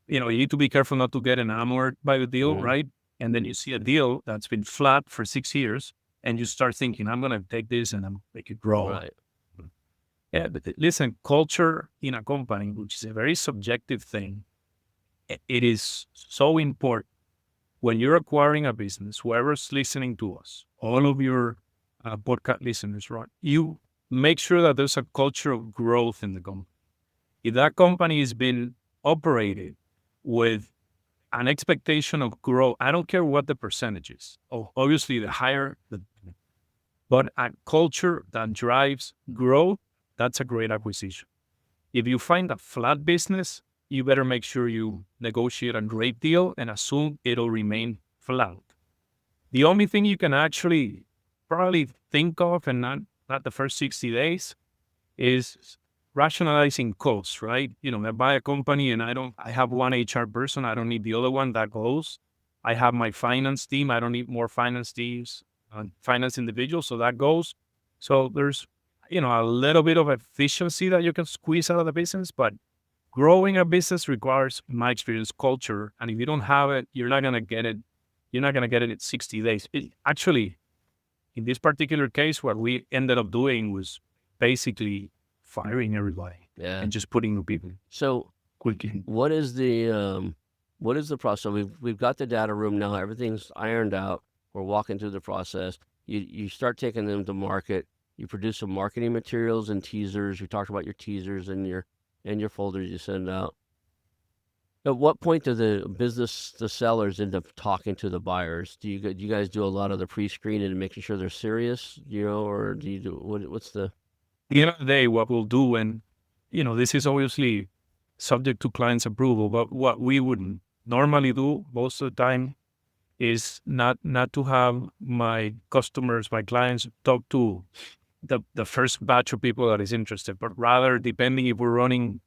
need to be careful not to get enamored by the deal, right? And then you see a deal that's been flat for 6 years, and you start thinking, "I'm going to take this and I'm make it grow." Right. Yeah, but listen, culture in a company, which is a very subjective thing, it is so important when you're acquiring a business. Whoever's listening to us, all of your podcast listeners, right? You make sure that there's a culture of growth in the company. If that company has been operated with an expectation of growth, I don't care what the percentage is. Oh, obviously, the higher the, but a culture that drives growth, that's a great acquisition. If you find a flat business, you better make sure you negotiate a great deal and assume it'll remain flat. The only thing you can actually probably think of, and not the first 60 days, is rationalizing costs, right? I buy a company and I have one HR person, I don't need the other one, that goes. I have my finance team, I don't need more finance teams, finance individuals, so that goes. So there's, a little bit of efficiency that you can squeeze out of the business, but growing a business requires, in my experience, culture. And if you don't have it, you're not going to get it. You're not going to get it in 60 days. Actually, in this particular case, what we ended up doing was basically firing everybody Yeah. and just putting new people So quickly. what is the process? We've got the data room now. Everything's ironed out. We're walking through the process. You start taking them to market. You produce some marketing materials and teasers. You talked about your teasers and your folders you send out. At what point do the sellers end up talking to the buyers? Do you guys do a lot of the pre-screening and making sure they're serious, or do you do what's the? At the end of the day, what we'll do, and this is obviously subject to client's approval, but what we would normally do most of the time is not to have my customers, my clients, talk to the first batch of people that is interested, but rather, depending if we're running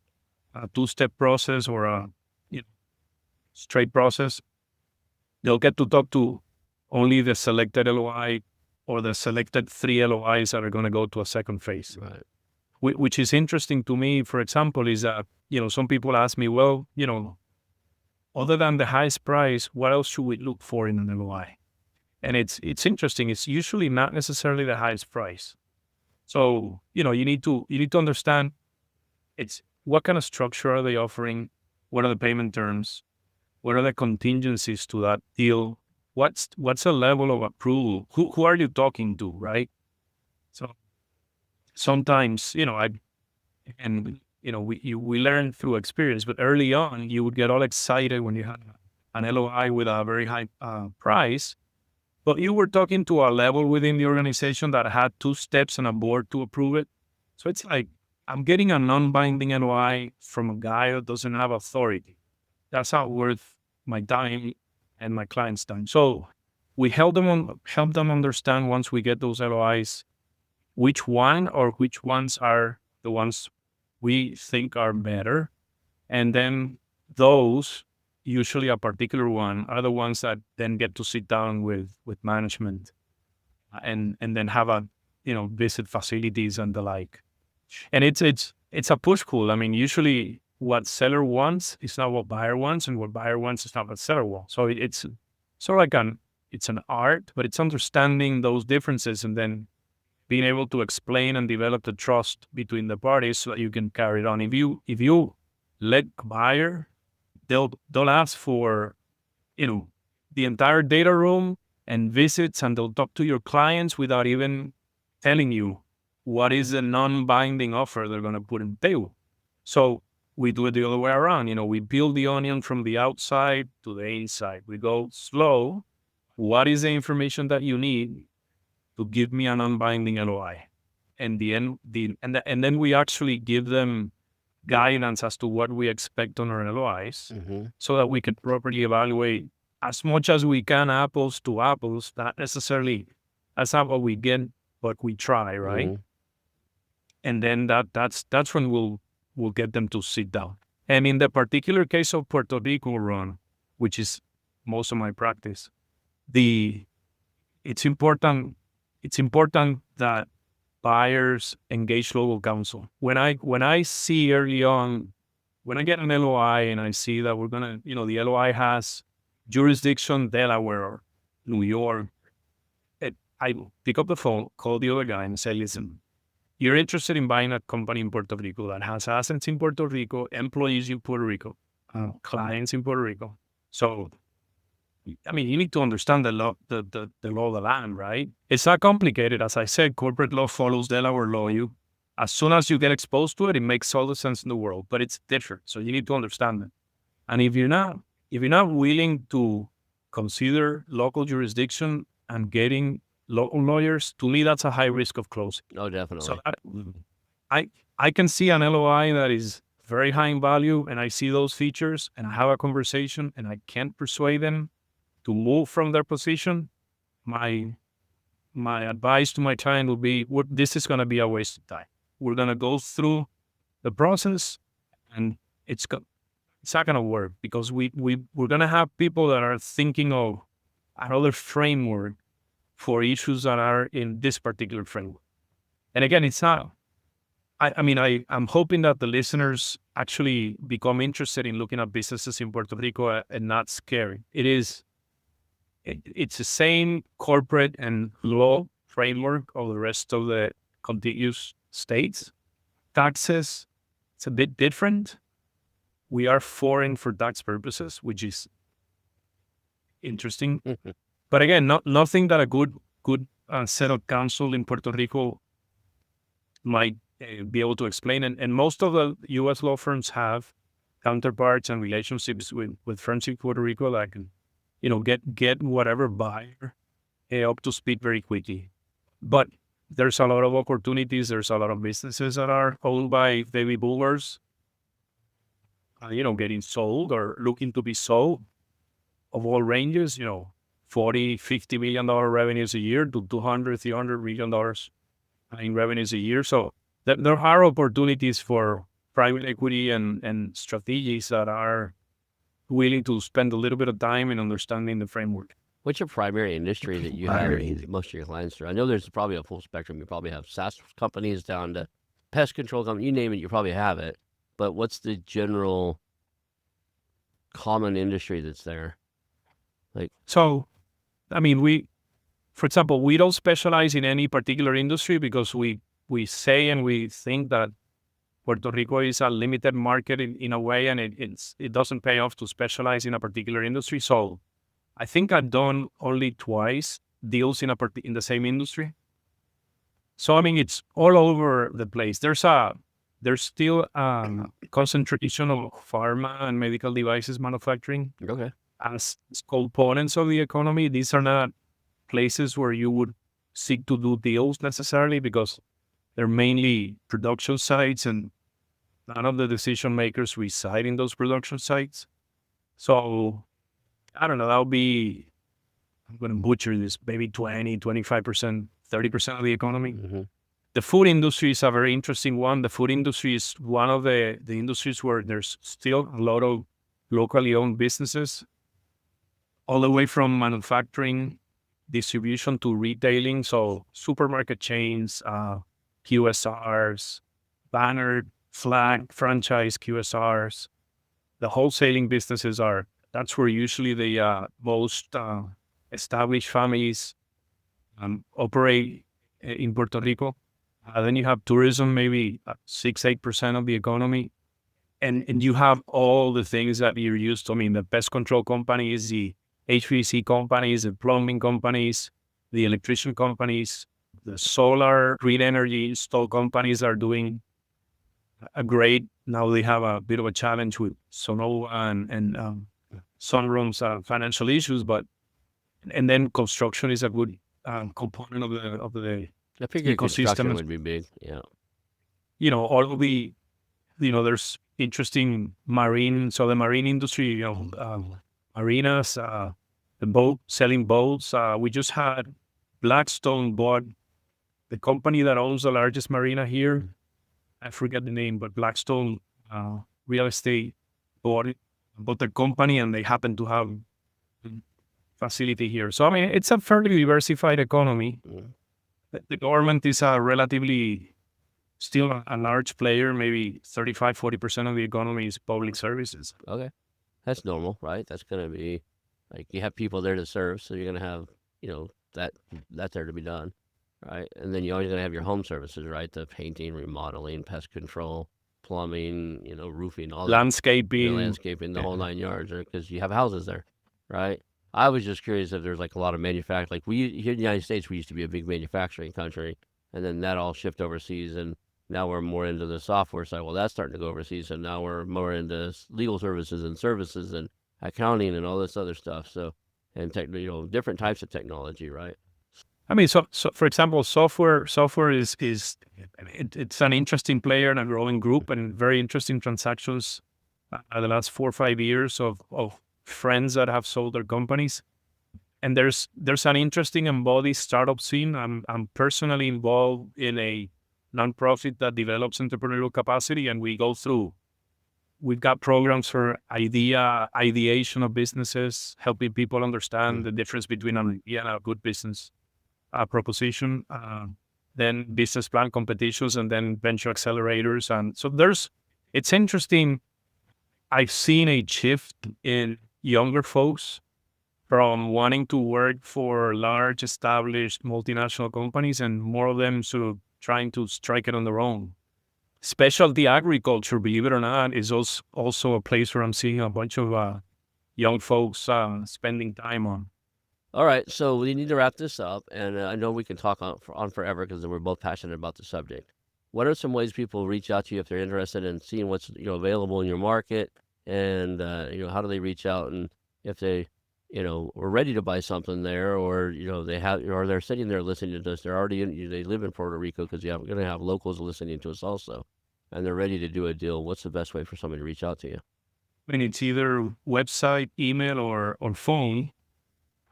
a two-step process or a straight process, they'll get to talk to only the selected LOI or the selected 3 LOIs that are going to go to a second phase. Right. Which is interesting to me, for example, is that, some people ask me, well, other than the highest price, what else should we look for in an LOI? And it's interesting. It's usually not necessarily the highest price. So, you need to understand it's what kind of structure are they offering? What are the payment terms? What are the contingencies to that deal? What's the level of approval? Who are you talking to, right? So sometimes, we learn through experience, but early on, you would get all excited when you had an LOI with a very high price, but you were talking to a level within the organization that had 2 steps and a board to approve it. So it's like, I'm getting a non-binding LOI from a guy who doesn't have authority. That's not worth my time and my client's time. So we help them understand, once we get those LOIs, which ones are the ones we think are better. And then those, usually a particular one, are the ones that then get to sit down with management and then have a, visit facilities and the like. And it's a push-pull. I mean, usually what seller wants is not what buyer wants, and what buyer wants is not what seller wants. So it's sort of like it's an art, but it's understanding those differences and then being able to explain and develop the trust between the parties so that you can carry it on. If you let buyer, they'll ask for, the entire data room and visits, and they'll talk to your clients without even telling you what is the non-binding offer they're going to put in the table. So we do it the other way around. We peel the onion from the outside to the inside. We go slow. What is the information that you need to give me a non-binding LOI? And then we actually give them guidance as to what we expect on our LOIs, so that we can properly evaluate as much as we can, apples to apples. Not necessarily, that's not what we get, but we try, right? And then that's when we'll get them to sit down. And in the particular case of Puerto Rico, Ron, which is most of my practice, it's important that buyers engage local counsel. When I see early on, when I get an LOI and I see that we're gonna, the LOI has jurisdiction Delaware or New York, I pick up the phone, call the other guy and say, listen, you're interested in buying a company in Puerto Rico that has assets in Puerto Rico, employees in Puerto Rico, clients in Puerto Rico. So, I mean, you need to understand the law, the law of the land, right? It's not complicated. As I said, corporate law follows Delaware law. As soon as you get exposed to it, it makes all the sense in the world, but it's different. So you need to understand it. And if you're not willing to consider local jurisdiction and getting local lawyers, to me, that's a high risk of closing. Oh, definitely. So I can see an LOI that is very high in value, and I see those features, and I have a conversation, and I can't persuade them to move from their position. My advice to my client would be, this is going to be a waste of time. We're going to go through the process, and it's not going to work, because we're going to have people that are thinking of another framework for issues that are in this particular framework. And again, it's not. I'm hoping that the listeners actually become interested in looking at businesses in Puerto Rico and not scary. It's the same corporate and law framework of the rest of the contiguous states. Taxes, it's a bit different. We are foreign for tax purposes, which is interesting. But again, nothing that a good set of counsel in Puerto Rico might be able to explain. And most of the U.S. law firms have counterparts and relationships with firms in Puerto Rico that can, get whatever buyer up to speed very quickly. But there's a lot of opportunities. There's a lot of businesses that are owned by baby boomers, getting sold or looking to be sold, of all ranges, $40, $50 million revenues a year to $200, $300 million in revenues a year. So there are opportunities for private equity and strategies that are willing to spend a little bit of time in understanding the framework. What's your primary industry that you have most of your clients through? I know there's probably a full spectrum. You probably have SaaS companies down to pest control companies. You name it, you probably have it. But what's the general common industry that's there? For example, we don't specialize in any particular industry because we say and we think that Puerto Rico is a limited market in a way, and it doesn't pay off to specialize in a particular industry. So I think I've done only twice deals in the same industry. So it's all over the place. There's still a concentration of pharma and medical devices manufacturing. Okay. As components of the economy. These are not places where you would seek to do deals necessarily, because they're mainly production sites and none of the decision makers reside in those production sites. So I don't know, I'm going to butcher this, maybe 20, 25%, 30% of the economy. Mm-hmm. The food industry is a very interesting one. The food industry is one of the industries where there's still a lot of locally owned businesses, all the way from manufacturing, distribution to retailing. So supermarket chains, QSRs, banner, flag, franchise QSRs. The wholesaling businesses that's where usually the most established families operate in Puerto Rico. Then you have tourism, maybe 6-8% of the economy. And you have all the things that you're used to. The pest control companies, the HVAC companies, the plumbing companies, the electrician companies, the solar, green energy install companies are doing a great. Now they have a bit of a challenge with Sonoma and Sunrun's financial issues, and then construction is a good component of the I figured ecosystem. Construction would be big. Yeah. All of the, there's interesting marine. So the marine industry, marinas, the selling boats. We just had Blackstone bought the company that owns the largest marina here. I forget the name, but Blackstone Real Estate bought the company, and they happen to have facility here. So it's a fairly diversified economy. Mm. The government is a relatively still a large player. Maybe 35-40% of the economy is public services. Okay. That's normal, right? That's going to be you have people there to serve, so you're going to have, that there to be done. right? And then you're always going to have your home services, right? The painting, remodeling, pest control, plumbing, roofing, all that. Landscaping. Landscaping, the whole 9 yards, because you have houses there, right? I was just curious if there's like a lot of manufacturing. Like here in the United States, we used to be a big manufacturing country, and then that all shipped overseas, and now we're more into the software side. Well, that's starting to go overseas, and now we're more into legal services and accounting and all this other stuff. So, and different types of technology, right? I mean, so for example, software is it's an interesting player and a growing group and very interesting transactions the last 4 or 5 years of friends that have sold their companies. And there's an interesting embodied startup scene. I'm personally involved in a nonprofit that develops entrepreneurial capacity, and we've got programs for ideation of businesses, helping people understand the difference between an idea and a good business proposition, then business plan competitions, and then venture accelerators. And so it's interesting. I've seen a shift in younger folks from wanting to work for large established multinational companies and more of them trying to strike it on their own. Specialty agriculture, believe it or not, is also a place where I'm seeing a bunch of young folks spending time on. All right, so we need to wrap this up, and I know we can talk on forever because we're both passionate about the subject. What are some ways people reach out to you if they're interested in seeing what's available in your market, and how do they reach out, and if they are ready to buy something there, or they're sitting there listening to this, they're already they live in Puerto Rico because you're going to have locals listening to us also, and they're ready to do a deal. What's the best way for somebody to reach out to you? I mean, it's either website, email, or phone.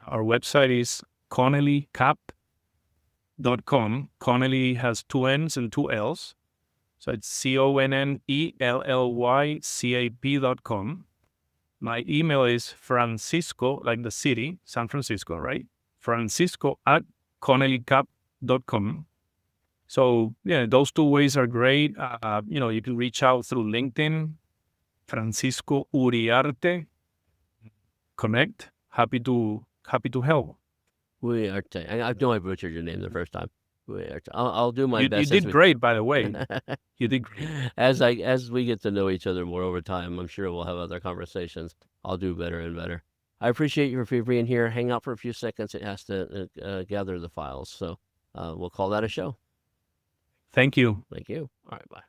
Our website is ConnellyCap.com. Connelly has 2 N's and 2 L's. So it's ConnellyCap.com. My email is Francisco, like the city, San Francisco, right? Francisco@ConnellyCap.com. So, yeah, those 2 ways are great. You can reach out through LinkedIn, Francisco Uriarte, connect. Happy to help. Uriarte. I know I butchered your name the first time. Uriarte. I'll do my best. You did great, by the way. You did great. As we get to know each other more over time, I'm sure we'll have other conversations. I'll do better and better. I appreciate you for being here. Hang out for a few seconds. It has to gather the files. So we'll call that a show. Thank you. Thank you. All right, bye.